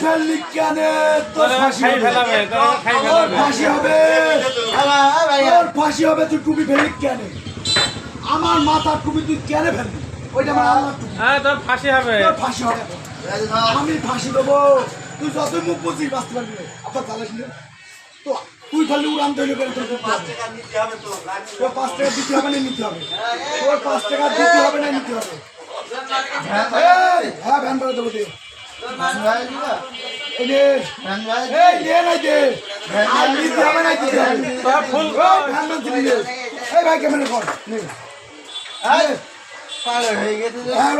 ফেললি কেন? তোর ফাঁসি হবে, তোর ফাঁসি হবে। তুই টুপি ফেললি কেন? আমার মাথার টুপি তুই কেন ফেলবি? ওইটা আমার আল্লাহর টুপি। তোর ফাঁসি হবে, তোর ফাঁসি হবে। আমি ফাঁসি দেবো, তুই যতই মুখ বুঝিস বাঁচতে পারবি। আপনার চালাস তো তুই খালি উড়ান তৈরি করে তোর 5 টাকা দিতে হবে, তোর 5 টাকা দিতে হবে না নিতে হবে, তোর 5 টাকা দিতে হবে না নিতে হবে। হ্যাঁ ভ্যান ভাড়া দেবো, ভাই কেমন কর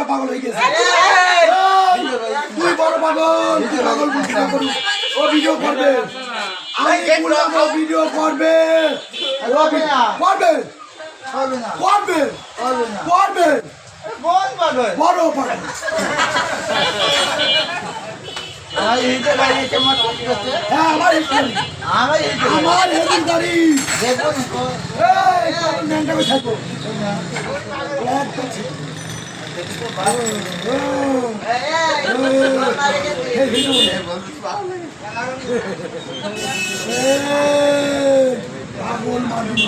পাগল হয়ে গেছে, তুই বড় পাগল, তুই পাগল বুঝি ও ভিডিও করবে, ভিডিও করবে, করবে করবে করবে বড় পাগল। হ্যাঁ আমার হেদিন গাড়ি থাকবো পাগল মানুষ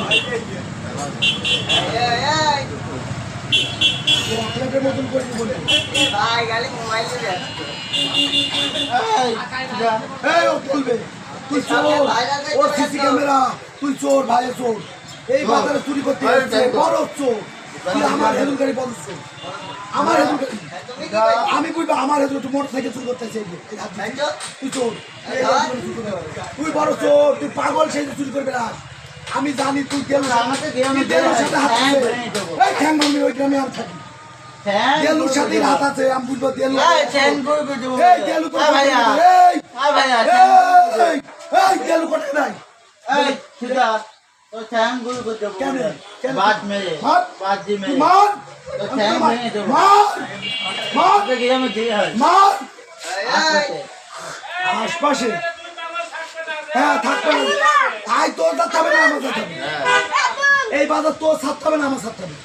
মতন করে বলে তুলবে, তুই চোর, ওর সিসি ক্যামেরা, তুই চোর, ভাই চোর, এই বাজারে চুরি করতে বড় চোর, তুই আমার হেলুন গাড়ি বড় চোর, আমার হেলুন গাড়ি আমি বুঝবো আমার হেলুন মোটর সাইকেল চুরি করতে চাইবে, তুই চোর, তুই বড় চোর, তুই পাগল সেই চুরি করবে না। আমি জানি তুই গেলুর সাথে হাত এই ঠ্যাং ভাঙবি, ওই গ্রামে আর থাকি দেলুর সাথে হাত আছে, আমি বুঝবো দেলু দেলু দেলু কোথায় নাই আশপাশে হ্যাঁ থাকবে, আই তোর যাতে হবে না আমার যাতে হবে, এই বাজার তোর ছাড়তে হবে না আমার ছাড়তে হবে।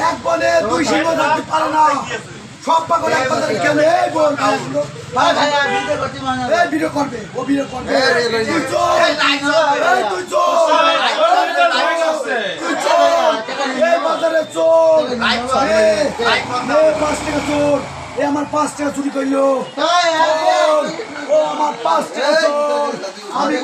এক বলে দুই সিংহ থাকতে পারে না, সব পাগল এক বাজারে কেন? এই বল ভিডিও করবে, ও ভিডিও করবে, তুই চোর, তুই চোর, তুই চোর, এই বাজারে চোর, 5 টাকা চোর, এ আমার 5 টাকা চুরি করলো, ও আমার 5 টাকা চোর, আমি